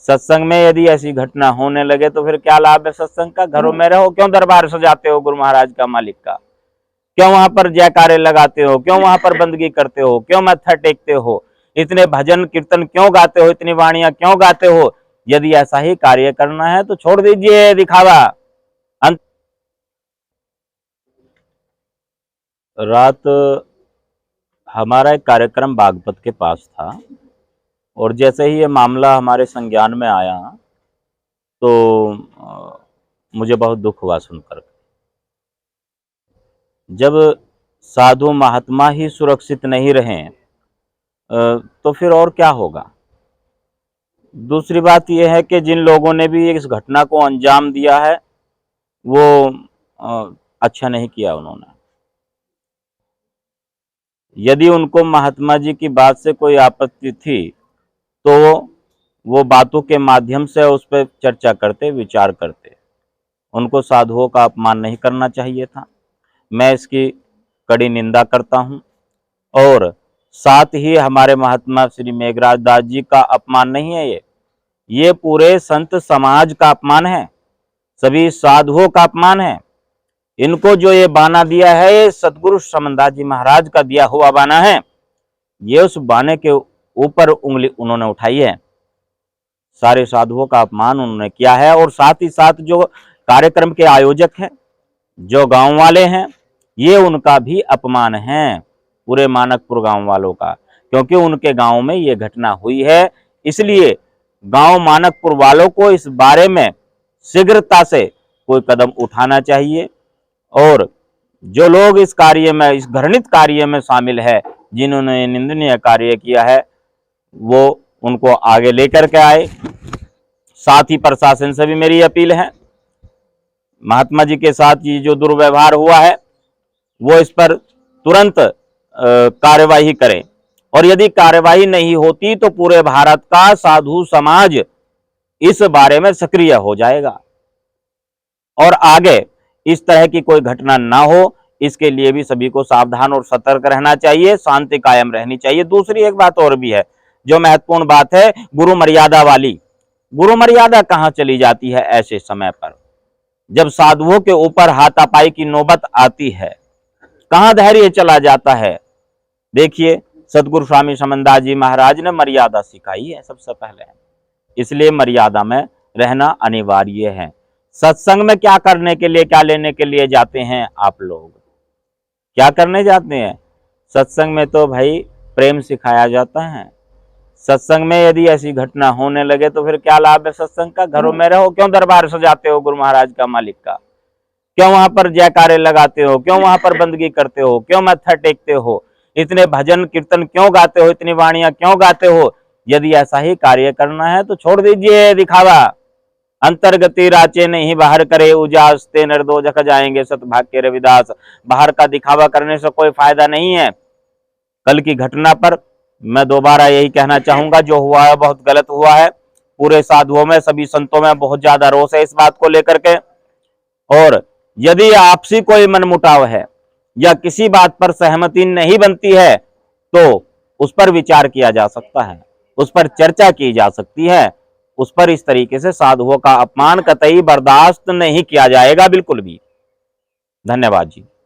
सत्संग में यदि ऐसी घटना होने लगे तो फिर क्या लाभ है सत्संग का। घरों में रहो, क्यों दरबार सजाते हो गुरु महाराज का, मालिक का? क्यों वहां पर जयकारे लगाते हो? क्यों वहां पर बंदगी करते हो? क्यों मत्था टेकते हो? इतने भजन कीर्तन क्यों गाते हो? इतनी वाणियां क्यों गाते हो? यदि ऐसा ही कार्य करना है तो छोड़ दीजिए दिखावा। रात हमारा एक कार्यक्रम बागपत के पास था और जैसे ही ये मामला हमारे संज्ञान में आया तो मुझे बहुत दुख हुआ सुनकर। जब साधु महात्मा ही सुरक्षित नहीं रहे तो फिर और क्या होगा। दूसरी बात यह है कि जिन लोगों ने भी इस घटना को अंजाम दिया है वो अच्छा नहीं किया उन्होंने। यदि उनको महात्मा जी की बात से कोई आपत्ति थी तो वो बातों के माध्यम से उस पर चर्चा करते, विचार करते। उनको साधुओं का अपमान नहीं करना चाहिए था। मैं इसकी कड़ी निंदा करता हूँ। और साथ ही हमारे महात्मा श्री मेघराज दास जी का अपमान नहीं है ये पूरे संत समाज का अपमान है, सभी साधुओं का अपमान है। इनको जो ये बाना दिया है ये सतगुरु समनदास जी महाराज का दिया हुआ बाना है। ये उस बाने के ऊपर उंगली उन्होंने उठाई है। सारे साधुओं का अपमान उन्होंने किया है। और साथ ही साथ जो कार्यक्रम के आयोजक हैं, जो गांव वाले हैं, ये उनका भी अपमान है, पूरे मानकपुर गांव वालों का, क्योंकि उनके गांव में ये घटना हुई है। इसलिए गांव मानकपुर वालों को इस बारे में शीघ्रता से कोई कदम उठाना चाहिए। और जो लोग इस कार्य में, इस घृणित कार्य में शामिल है, जिन्होंने निंदनीय कार्य किया है, वो उनको आगे लेकर के आए। साथ ही प्रशासन से भी मेरी अपील है, महात्मा जी के साथ ये जो दुर्व्यवहार हुआ है वो इस पर तुरंत कार्यवाही करें। और यदि कार्यवाही नहीं होती तो पूरे भारत का साधु समाज इस बारे में सक्रिय हो जाएगा और आगे इस तरह की कोई घटना ना हो, इसके लिए भी सभी को सावधान और सतर्क रहना चाहिए, शांति कायम रहनी चाहिए। दूसरी एक बात और भी है जो महत्वपूर्ण बात है, गुरु मर्यादा वाली। गुरु मर्यादा कहाँ चली जाती है ऐसे समय पर, जब साधुओं के ऊपर हाथापाई की नौबत आती है, कहाँ धैर्य चला जाता है। देखिए सतगुरु स्वामी समनदास जी महाराज ने मर्यादा सिखाई है सबसे पहले, इसलिए मर्यादा में रहना अनिवार्य है। सत्संग में क्या करने के लिए, क्या लेने के लिए जाते हैं आप लोग? क्या करने जाते हैं? सत्संग में तो भाई प्रेम सिखाया जाता है। सत्संग में यदि ऐसी घटना होने लगे तो फिर क्या लाभ है सत्संग का। घरों में रहो, क्यों दरबार सजाते हो गुरु महाराज का, मालिक का? क्यों वहां पर जयकारे लगाते हो? क्यों वहां पर बंदगी करते हो? क्यों मत्था टेकते हो? इतने भजन कीर्तन क्यों गाते हो? इतनी वाणियां क्यों गाते हो? यदि ऐसा ही कार्य करना है तो छोड़ दीजिए दिखावा। अंतर्गति राचे नहीं बाहर करे उजास, ते निर्दोष जख जाएंगे सतभाग्य रविदास। बाहर का दिखावा करने से कोई फायदा नहीं है। कल की घटना पर मैं दोबारा यही कहना चाहूंगा, जो हुआ है बहुत गलत हुआ है। पूरे साधुओं में, सभी संतों में बहुत ज्यादा रोष है इस बात को लेकर के। और यदि आपसी कोई मनमुटाव है या किसी बात पर सहमति नहीं बनती है तो उस पर विचार किया जा सकता है, उस पर चर्चा की जा सकती है। उस पर इस तरीके से साधुओं का अपमान कतई बर्दाश्त नहीं किया जाएगा, बिल्कुल भी। धन्यवाद जी।